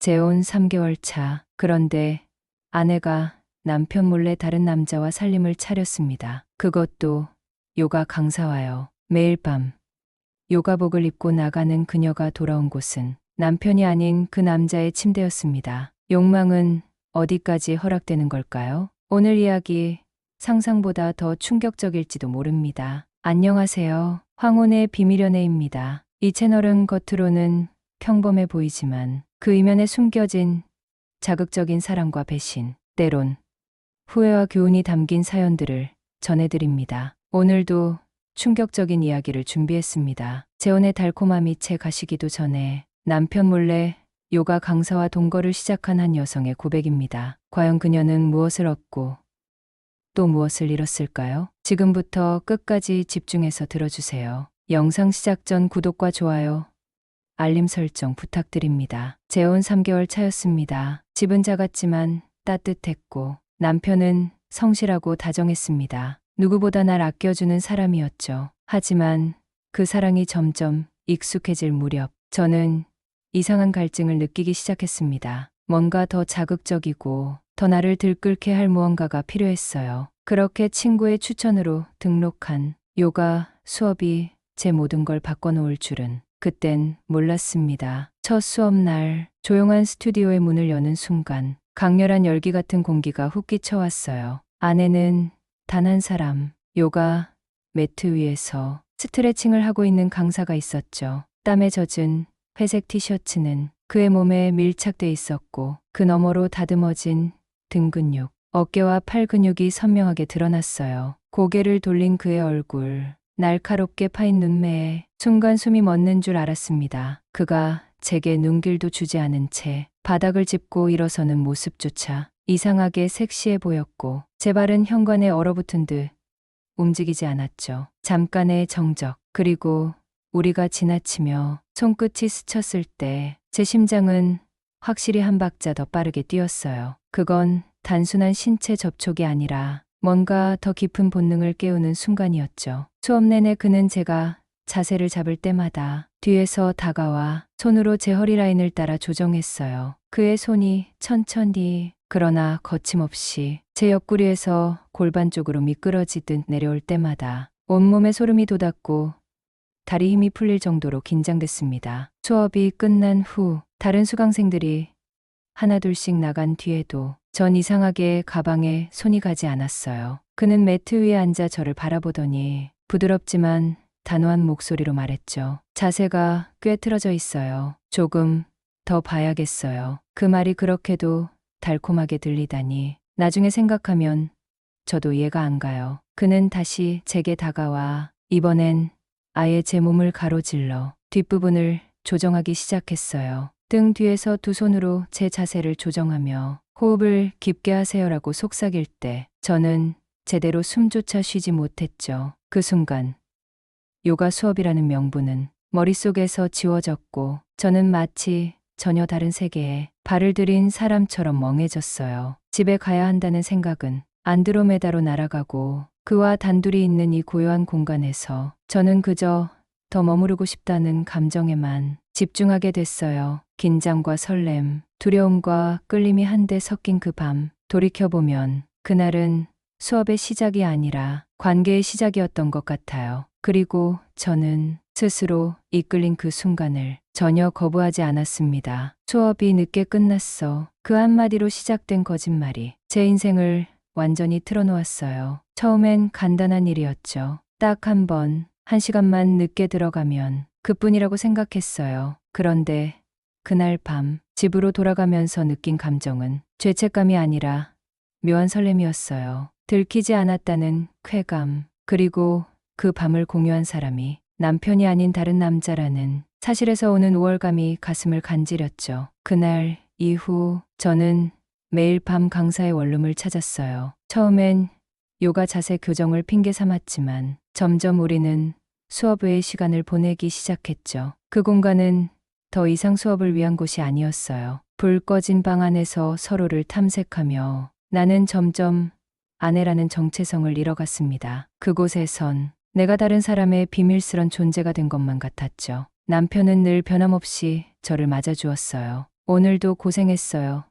재혼 3개월 차. 그런데 아내가 남편 몰래 다른 남자와 살림을 차렸습니다. 그것도 요가 강사와요. 매일 밤 요가복을 입고 나가는 그녀가 돌아온 곳은 남편이 아닌 그 남자의 침대였습니다. 욕망은 어디까지 허락되는 걸까요? 오늘 이야기 상상보다 더 충격적일지도 모릅니다. 안녕하세요. 황혼의 비밀 연애입니다. 이 채널은 겉으로는 평범해 보이지만 그 이면에 숨겨진 자극적인 사랑과 배신, 때론 후회와 교훈이 담긴 사연들을 전해드립니다. 오늘도 충격적인 이야기를 준비했습니다. 재혼의 달콤함이 채 가시기도 전에 남편 몰래 요가 강사와 동거를 시작한 한 여성의 고백입니다. 과연 그녀는 무엇을 얻고 또 무엇을 잃었을까요? 지금부터 끝까지 집중해서 들어주세요. 영상 시작 전 구독과 좋아요, 알림 설정 부탁드립니다. 재혼 3개월 차였습니다. 집은 작았지만 따뜻했고 남편은 성실하고 다정했습니다. 누구보다 날 아껴주는 사람이었죠. 하지만 그 사랑이 점점 익숙해질 무렵 저는 이상한 갈증을 느끼기 시작했습니다. 뭔가 더 자극적이고 더 나를 들끓게 할 무언가가 필요했어요. 그렇게 친구의 추천으로 등록한 요가 수업이 제 모든 걸 바꿔놓을 줄은 그땐 몰랐습니다. 첫 수업 날 조용한 스튜디오의 문을 여는 순간 강렬한 열기 같은 공기가 훅 끼쳐왔어요. 안에는 단 한 사람, 요가 매트 위에서 스트레칭을 하고 있는 강사가 있었죠. 땀에 젖은 회색 티셔츠는 그의 몸에 밀착돼 있었고 그 너머로 다듬어진 등 근육, 어깨와 팔 근육이 선명하게 드러났어요. 고개를 돌린 그의 얼굴, 날카롭게 파인 눈매에 순간 숨이 멎는 줄 알았습니다. 그가 제게 눈길도 주지 않은 채 바닥을 짚고 일어서는 모습조차 이상하게 섹시해 보였고 제 발은 현관에 얼어붙은 듯 움직이지 않았죠. 잠깐의 정적, 그리고 우리가 지나치며 손끝이 스쳤을 때 제 심장은 확실히 한 박자 더 빠르게 뛰었어요. 그건 단순한 신체 접촉이 아니라 뭔가 더 깊은 본능을 깨우는 순간이었죠. 수업 내내 그는 제가 자세를 잡을 때마다 뒤에서 다가와 손으로 제 허리 라인을 따라 조정했어요. 그의 손이 천천히 그러나 거침없이 제 옆구리에서 골반 쪽으로 미끄러지듯 내려올 때마다 온몸에 소름이 돋았고 다리 힘이 풀릴 정도로 긴장됐습니다. 수업이 끝난 후 다른 수강생들이 하나둘씩 나간 뒤에도 전 이상하게 가방에 손이 가지 않았어요. 그는 매트 위에 앉아 저를 바라보더니 부드럽지만 단호한 목소리로 말했죠. 자세가 꽤 틀어져 있어요. 조금 더 봐야겠어요. 그 말이 그렇게도 달콤하게 들리다니 나중에 생각하면 저도 이해가 안 가요. 그는 다시 제게 다가와 이번엔 아예 제 몸을 가로질러 뒷부분을 조정하기 시작했어요. 등 뒤에서 두 손으로 제 자세를 조정하며 호흡을 깊게 하세요라고 속삭일 때 저는 제대로 숨조차 쉬지 못했죠. 그 순간 요가 수업이라는 명분은 머릿속에서 지워졌고 저는 마치 전혀 다른 세계에 발을 들인 사람처럼 멍해졌어요. 집에 가야 한다는 생각은 안드로메다로 날아가고 그와 단둘이 있는 이 고요한 공간에서 저는 그저 더 머무르고 싶다는 감정에만 집중하게 됐어요. 긴장과 설렘, 두려움과 끌림이 한데 섞인 그 밤, 돌이켜보면 그날은 수업의 시작이 아니라 관계의 시작이었던 것 같아요. 그리고 저는 스스로 이끌린 그 순간을 전혀 거부하지 않았습니다. 수업이 늦게 끝났어. 그 한마디로 시작된 거짓말이 제 인생을 완전히 틀어놓았어요. 처음엔 간단한 일이었죠. 딱 한 번, 1시간만 늦게 들어가면 그뿐이라고 생각했어요. 그런데 그날 밤 집으로 돌아가면서 느낀 감정은 죄책감이 아니라 묘한 설렘이었어요. 들키지 않았다는 쾌감, 그리고 그 밤을 공유한 사람이 남편이 아닌 다른 남자라는 사실에서 오는 우월감이 가슴을 간지렸죠. 그날 이후 저는 매일 밤 강사의 원룸을 찾았어요. 처음엔 요가 자세 교정을 핑계 삼았지만 점점 우리는 수업 외의 시간을 보내기 시작했죠. 그 공간은 더 이상 수업을 위한 곳이 아니었어요. 불 꺼진 방 안에서 서로를 탐색하며 나는 점점 아내라는 정체성을 잃어갔습니다. 그곳에선 내가 다른 사람의 비밀스런 존재가 된 것만 같았죠. 남편은 늘 변함없이 저를 맞아주었어요. 오늘도 고생했어요.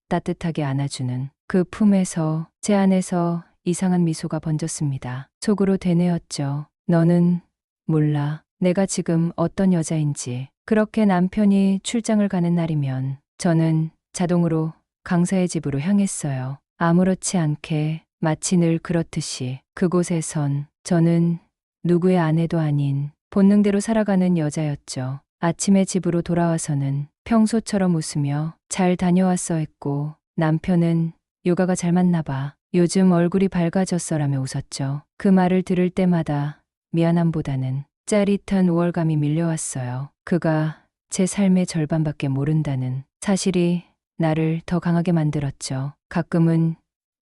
따뜻하게 안아주는 그 품에서 제 안에서 이상한 미소가 번졌습니다. 속으로 되뇌었죠. 너는 몰라. 내가 지금 어떤 여자인지. 그렇게 남편이 출장을 가는 날이면 저는 자동으로 강사의 집으로 향했어요. 아무렇지 않게 마치 늘 그렇듯이 그곳에선 저는 누구의 아내도 아닌 본능대로 살아가는 여자였죠. 아침에 집으로 돌아와서는 평소처럼 웃으며 잘 다녀왔어 했고 남편은 요가가 잘 맞나 봐. 요즘 얼굴이 밝아졌어라며 웃었죠. 그 말을 들을 때마다 미안함보다는 짜릿한 우월감이 밀려왔어요. 그가 제 삶의 절반밖에 모른다는 사실이 나를 더 강하게 만들었죠. 가끔은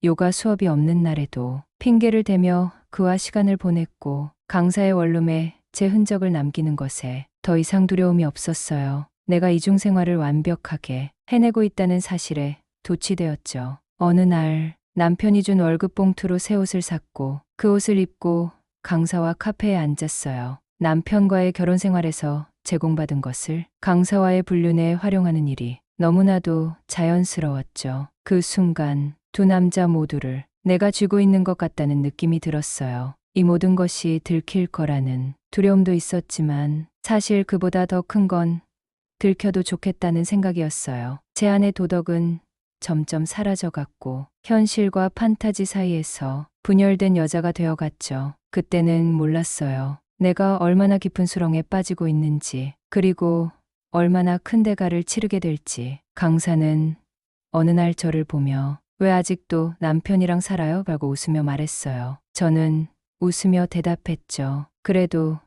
요가 수업이 없는 날에도 핑계를 대며 그와 시간을 보냈고 강사의 원룸에 제 흔적을 남기는 것에 더 이상 두려움이 없었어요. 내가 이중생활을 완벽하게 해내고 있다는 사실에 도취되었죠. 어느 날 남편이 준 월급 봉투로 새 옷을 샀고 그 옷을 입고 강사와 카페에 앉았어요. 남편과의 결혼 생활에서 제공받은 것을 강사와의 불륜에 활용하는 일이 너무나도 자연스러웠죠. 그 순간 두 남자 모두를 내가 쥐고 있는 것 같다는 느낌이 들었어요. 이 모든 것이 들킬 거라는 두려움도 있었지만 사실 그보다 더 큰 건 들켜도 좋겠다는 생각이었어요. 제 안의 도덕은 점점 사라져갔고 현실과 판타지 사이에서 분열된 여자가 되어갔죠. 그때는 몰랐어요. 내가 얼마나 깊은 수렁에 빠지고 있는지, 그리고 얼마나 큰 대가를 치르게 될지. 강사는 어느 날 저를 보며 왜 아직도 남편이랑 살아요? 라고 웃으며 말했어요. 저는 웃으며 대답했죠. 그래도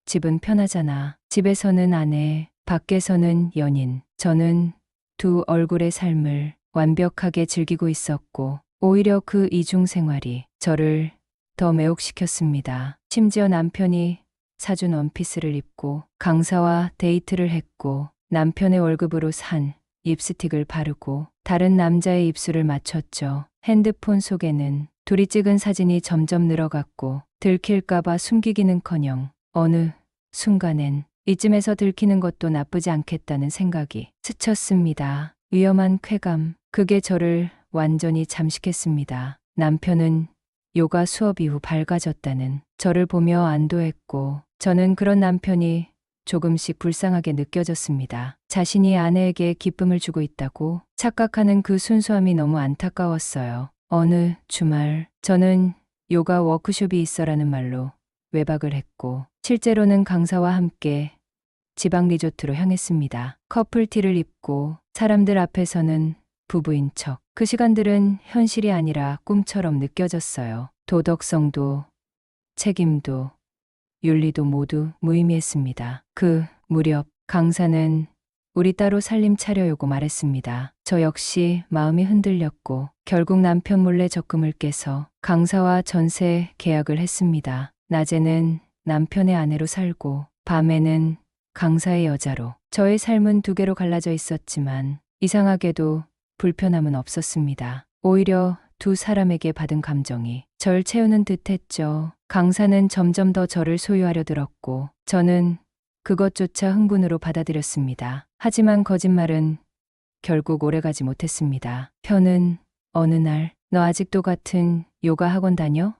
집은 편하잖아. 집에서는 아내, 밖에서는 연인. 저는 두 얼굴의 삶을 완벽하게 즐기고 있었고 오히려 그 이중 생활이 저를 더 매혹시켰습니다. 심지어 남편이 사준 원피스를 입고 강사와 데이트를 했고 남편의 월급으로 산 립스틱을 바르고 다른 남자의 입술을 맞췄죠. 핸드폰 속에는 둘이 찍은 사진이 점점 늘어갔고 들킬까봐 숨기기는커녕 어느 순간엔 이쯤에서 들키는 것도 나쁘지 않겠다는 생각이 스쳤습니다. 위험한 쾌감, 그게 저를 완전히 잠식했습니다. 남편은 요가 수업 이후 밝아졌다는 저를 보며 안도했고 저는 그런 남편이 조금씩 불쌍하게 느껴졌습니다. 자신이 아내에게 기쁨을 주고 있다고 착각하는 그 순수함이 너무 안타까웠어요. 어느 주말 저는 요가 워크숍이 있어라는 말로 외박을 했고 실제로는 강사와 함께 지방 리조트로 향했습니다. 커플티를 입고 사람들 앞에서는 부부인 척. 그 시간들은 현실이 아니라 꿈처럼 느껴졌어요. 도덕성도 책임도 윤리도 모두 무의미했습니다. 그 무렵 강사는 우리 따로 살림 차려요고 말했습니다. 저 역시 마음이 흔들렸고 결국 남편 몰래 적금을 깨서 강사와 전세 계약을 했습니다. 낮에는 남편의 아내로 살고 밤에는 강사의 여자로. 저의 삶은 두 개로 갈라져 있었지만 이상하게도 불편함은 없었습니다. 오히려 두 사람에게 받은 감정이 절 채우는 듯했죠. 강사는 점점 더 저를 소유하려 들었고 저는 그것조차 흥분으로 받아들였습니다. 하지만 거짓말은 결국 오래가지 못했습니다. 편은 어느 날 너 아직도 같은 요가 학원 다녀?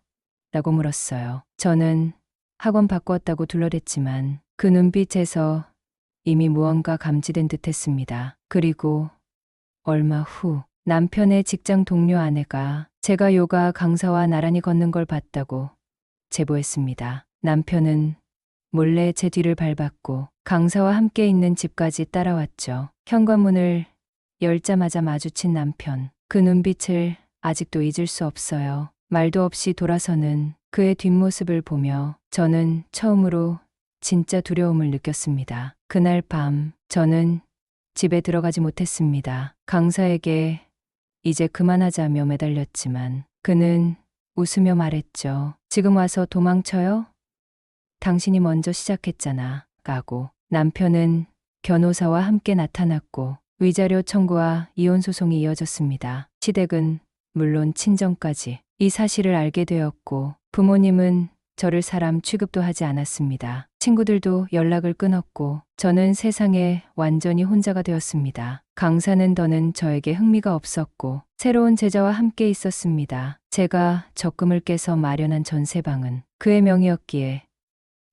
라고 물었어요. 저는 학원 바꾸었다고 둘러댔지만 그 눈빛에서 이미 무언가 감지된 듯했습니다. 그리고 얼마 후 남편의 직장 동료 아내가 제가 요가 강사와 나란히 걷는 걸 봤다고 제보했습니다. 남편은 몰래 제 뒤를 밟았고 강사와 함께 있는 집까지 따라왔죠. 현관문을 열자마자 마주친 남편. 그 눈빛을 아직도 잊을 수 없어요. 말도 없이 돌아서는 그의 뒷모습을 보며 저는 처음으로 진짜 두려움을 느꼈습니다. 그날 밤 저는 집에 들어가지 못했습니다. 강사에게 이제 그만하자며 매달렸지만 그는 웃으며 말했죠. 지금 와서 도망쳐요? 당신이 먼저 시작했잖아. 라고. 남편은 변호사와 함께 나타났고 위자료 청구와 이혼 소송이 이어졌습니다. 시댁은 물론 친정까지 이 사실을 알게 되었고 부모님은 저를 사람 취급도 하지 않았습니다. 친구들도 연락을 끊었고 저는 세상에 완전히 혼자가 되었습니다. 강사는 더는 저에게 흥미가 없었고 새로운 제자와 함께 있었습니다. 제가 적금을 깨서 마련한 전세방은 그의 명의였기에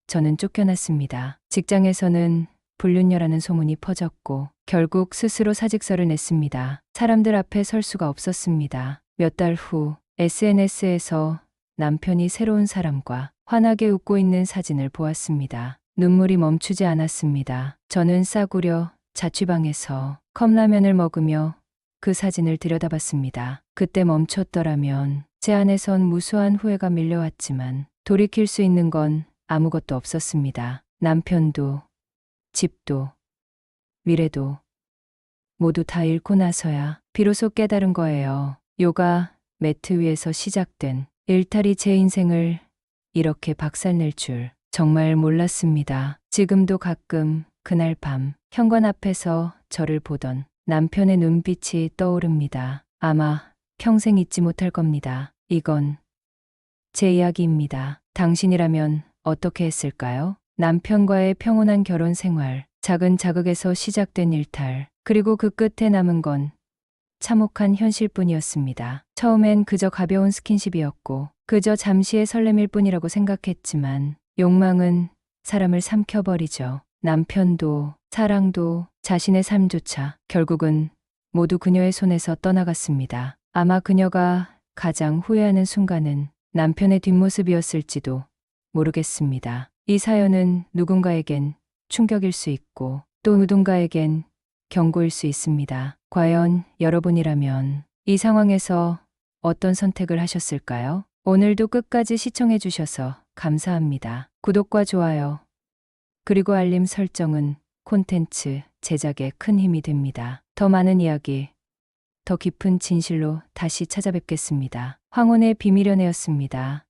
저는 쫓겨났습니다. 직장에서는 불륜녀라는 소문이 퍼졌고 결국 스스로 사직서를 냈습니다. 사람들 앞에 설 수가 없었습니다. 몇 달 후 SNS에서 남편이 새로운 사람과 환하게 웃고 있는 사진을 보았습니다. 눈물이 멈추지 않았습니다. 저는 싸구려 자취방에서 컵라면을 먹으며 그 사진을 들여다봤습니다. 그때 멈췄더라면 제 안에선 무수한 후회가 밀려왔지만 돌이킬 수 있는 건 아무것도 없었습니다. 남편도, 집도, 미래도 모두 다 잃고 나서야 비로소 깨달은 거예요. 요가 매트 위에서 시작된 일탈이 제 인생을 이렇게 박살낼 줄 정말 몰랐습니다. 지금도 가끔 그날 밤 현관 앞에서 저를 보던 남편의 눈빛이 떠오릅니다. 아마 평생 잊지 못할 겁니다. 이건 제 이야기입니다. 당신이라면 어떻게 했을까요? 남편과의 평온한 결혼 생활, 작은 자극에서 시작된 일탈, 그리고 그 끝에 남은 건 참혹한 현실뿐이었습니다. 처음엔 그저 가벼운 스킨십이었고 그저 잠시의 설렘일 뿐이라고 생각했지만 욕망은 사람을 삼켜버리죠. 남편도 사랑도 자신의 삶조차 결국은 모두 그녀의 손에서 떠나갔습니다. 아마 그녀가 가장 후회하는 순간은 남편의 뒷모습이었을지도 모르겠습니다. 이 사연은 누군가에겐 충격일 수 있고 또 누군가에겐 경고일 수 있습니다. 과연 여러분이라면 이 상황에서 어떤 선택을 하셨을까요? 오늘도 끝까지 시청해 주셔서 감사합니다. 구독과 좋아요, 그리고 알림 설정은 콘텐츠 제작에 큰 힘이 됩니다. 더 많은 이야기, 더 깊은 진실로 다시 찾아뵙겠습니다. 황혼의 비밀연애였습니다.